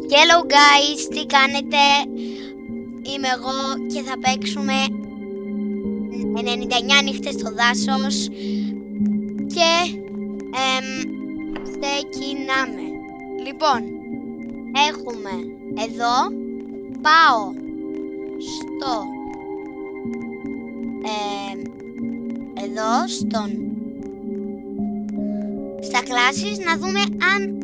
Hello guys, τι κάνετε? Είμαι εγώ και θα παίξουμε 99 νύχτες στο δάσος και ξεκινάμε. Λοιπόν, έχουμε εδώ, πάω στο εδώ στα classes να δούμε αν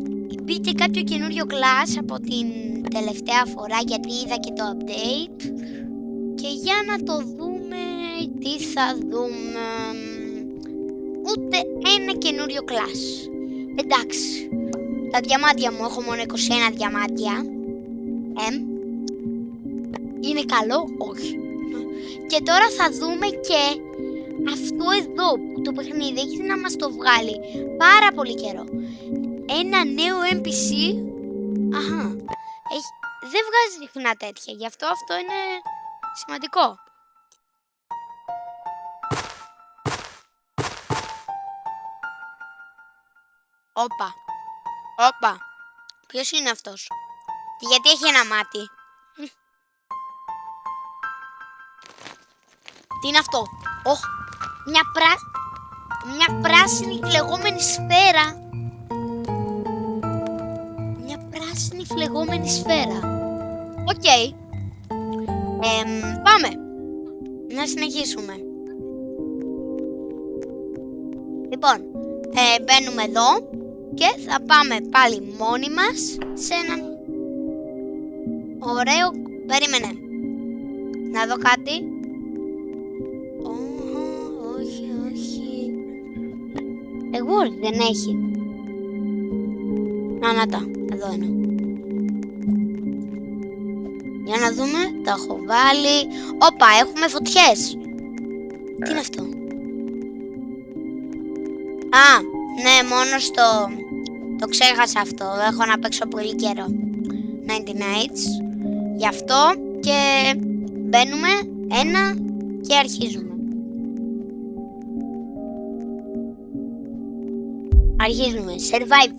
μπήκε κάποιο καινούριο class από την τελευταία φορά, γιατί είδα και το update, και για να το δούμε τι θα δούμε. Ούτε ένα καινούριο class. Εντάξει, τα διαμάντια μου, έχω μόνο 21 διαμάντια. Είναι καλό? Όχι. Και τώρα θα δούμε και αυτό εδώ που το παιχνίδι έχει να μας το βγάλει πάρα πολύ καιρό. Ένα νέο NPC. Αχα. Δεν βγάζει συχνά τέτοια, γι' αυτό είναι σημαντικό. Όπα. Ποιος είναι αυτός? Και γιατί έχει ένα μάτι? Τι είναι αυτό? Μια πράσινη φλεγόμενη σφαίρα. Φλεγόμενη σφαίρα. Οκ. Πάμε. Να συνεχίσουμε. Λοιπόν, μπαίνουμε εδώ και θα πάμε πάλι μόνοι μας σε έναν ωραίο... Περίμενε. Να δω κάτι. Όχι. Εγώ δεν έχει. Να τα. Εδώ είναι. Για να δούμε, τα έχω βάλει. Όπα, έχουμε φωτιές. Τι είναι αυτό? Α, ναι, μόνο το ξέχασα αυτό. Έχω να παίξω πολύ καιρό 90 Nights. Γι' αυτό και μπαίνουμε ένα και αρχίζουμε. Survive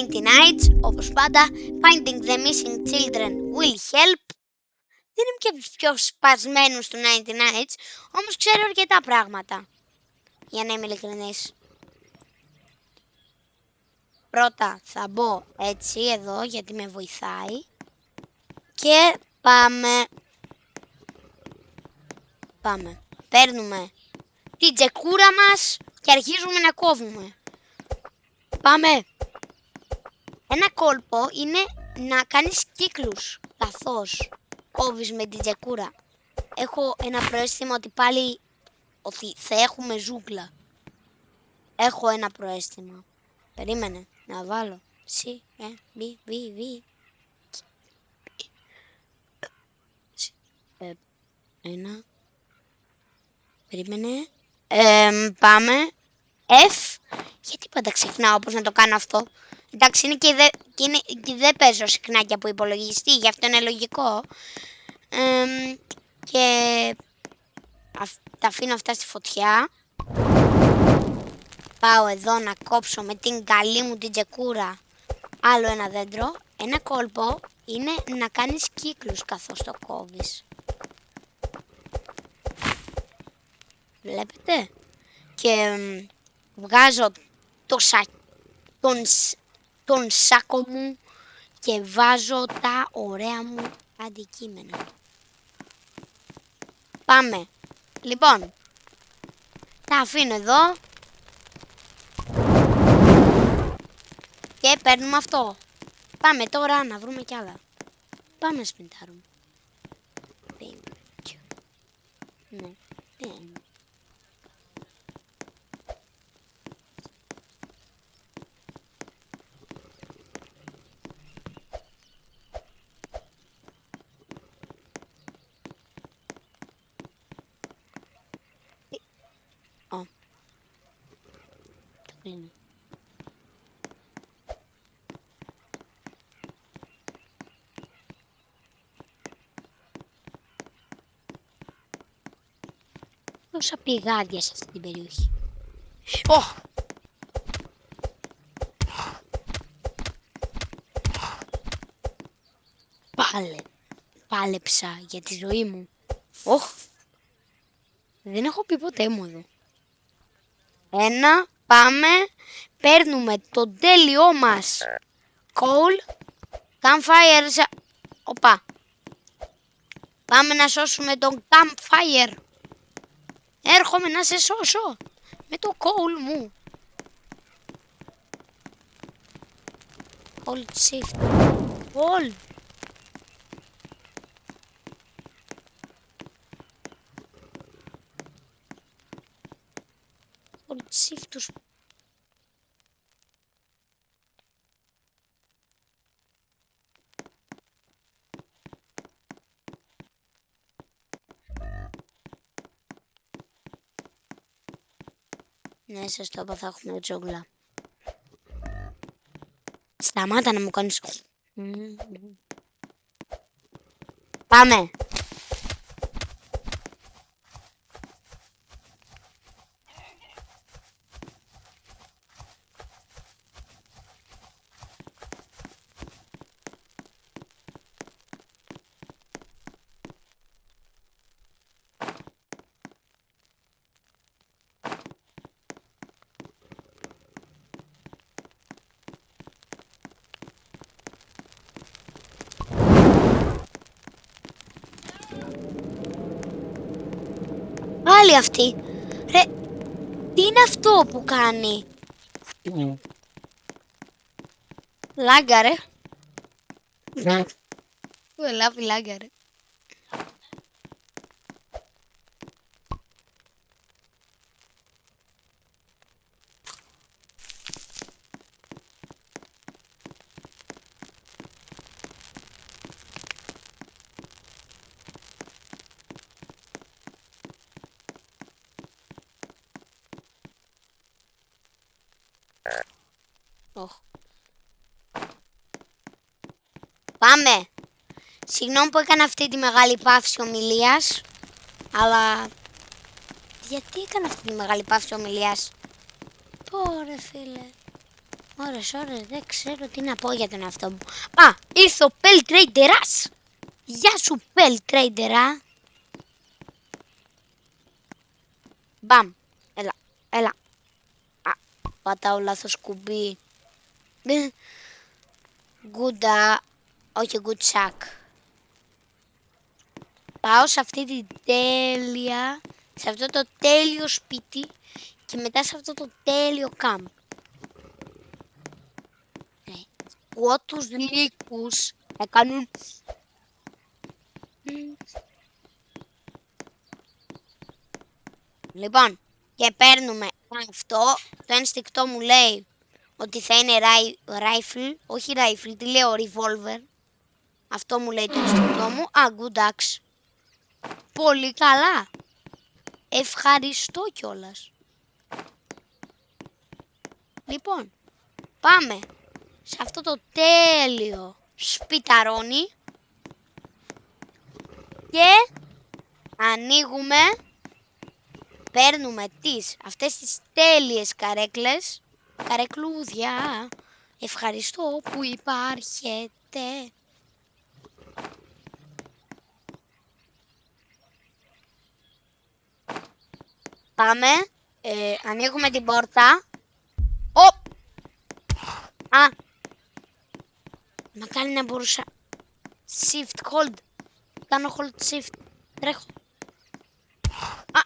90 Nights, όπως πάντα. Finding the missing children will help. Δεν είμαι και πιο σπασμένος του 90 Nights, όμως ξέρω αρκετά πράγματα, για να είμαι ειλικρινής. Πρώτα θα μπω έτσι εδώ, γιατί με βοηθάει. Και πάμε. Παίρνουμε την τσεκούρα μας και αρχίζουμε να κόβουμε. Πάμε. Ένα κόλπο είναι να κάνεις κύκλους καθώς κόβεις με την τσεκούρα. Έχω ένα προαίσθημα ότι πάλι θα έχουμε ζούγκλα. Έχω ένα προαίσθημα. Περίμενε να βάλω. Ένα. Περίμενε. Πάμε. F. Γιατί πάντα ξεχνάω πώς να το κάνω αυτό. Εντάξει, είναι και δεν παίζω συχνά και από υπολογιστή, γι' αυτό είναι λογικό. Και τα αφήνω αυτά στη φωτιά. Πάω εδώ να κόψω με την καλή μου την τσεκούρα άλλο ένα δέντρο. Ένα κόλπο είναι να κάνεις κύκλους καθώς το κόβεις. Βλέπετε? Και βγάζω τον σάκο μου και βάζω τα ωραία μου αντικείμενα. Πάμε. Λοιπόν, τα αφήνω εδώ και παίρνουμε αυτό. Πάμε τώρα να βρούμε κι άλλα. Πάμε να σπιντάρουμε. Ναι. Τόσα πηγάδια σε αυτή την περιοχή. Πάλεψα για τη ζωή μου. Όχ. Δεν έχω πει ποτέ μου εδώ. 1, πάμε. Παίρνουμε το τέλειό μας. Coal. Campfire. Οπα. Πάμε να σώσουμε τον campfire. Έρχομαι να σε σώσω. Με το coal μου. Hold shift. Hold. Hold shift τους. Ναι, σας το είπα, θα έχουμε τζόγλα. Σταμάτα να μου κάνεις. Πάμε. Πάλι αυτή. Ρε, τι είναι αυτό που κάνει? Λάγκα ρε. Ελάβει λάγκα ρε. Πάμε. Συγγνώμη που έκανα αυτή τη μεγάλη παύση ομιλίας, αλλά γιατί έκανα αυτή τη μεγάλη παύση ομιλίας? Πόρε φίλε. Ώρες, δεν ξέρω τι να πω για τον εαυτό μου. Α, ήρθε ο Πελτρέιντερας. Γεια σου Πελτρέιντερα. Μπαμ. Έλα. Α, πατάω λάθος κουμπί. Γκούντα. Όχι γκουτσάκ. Πάω σε αυτή την τέλεια, σε αυτό το τέλειο σπίτι και μετά σε αυτό το τέλειο κάμπ. Πω τους λύκους θα κάνουν... Λοιπόν, και παίρνουμε αυτό, το ένστικτό μου λέει ότι θα είναι rifle, όχι rifle, τι λέω, revolver. Αυτό μου λέει το ένστικτό μου. Α, good axe. Πολύ καλά. Ευχαριστώ κιόλας. Λοιπόν, πάμε σε αυτό το τέλειο σπιταρόνι και ανοίγουμε, παίρνουμε αυτές τις τέλειες καρέκλες, καρεκλούδια. Ευχαριστώ που υπάρχετε. Πάμε, ανοίγουμε την πόρτα. Α, μακάρι να μπορούσα. Shift, hold. Κάνω hold shift. Τρέχω. Α.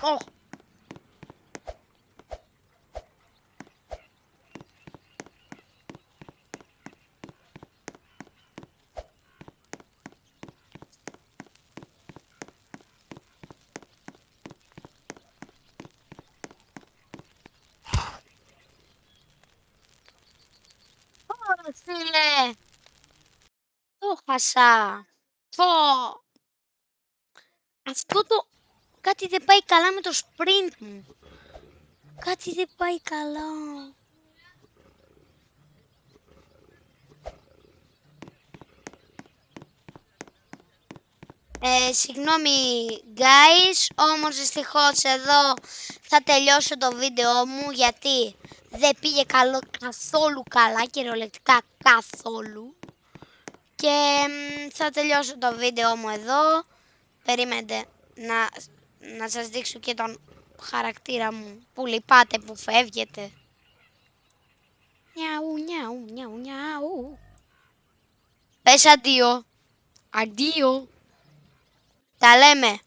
Oh. Φίλε, το χάσα. Αυτό το... Κάτι δεν πάει καλά με το sprint μου. Κάτι δεν πάει καλά. Συγγνώμη guys, όμως δυστυχώς εδώ θα τελειώσω το βίντεο μου γιατί δεν πήγε καθόλου καλά, κυριολεκτικά καθόλου. Και θα τελειώσω το βίντεο μου εδώ. Περιμένετε να σας δείξω και τον χαρακτήρα μου που λυπάτε που φεύγετε. Νιάου, νιάου, νιάου, νιάου. Πες αντίο. Αντίο. Τα λέμε.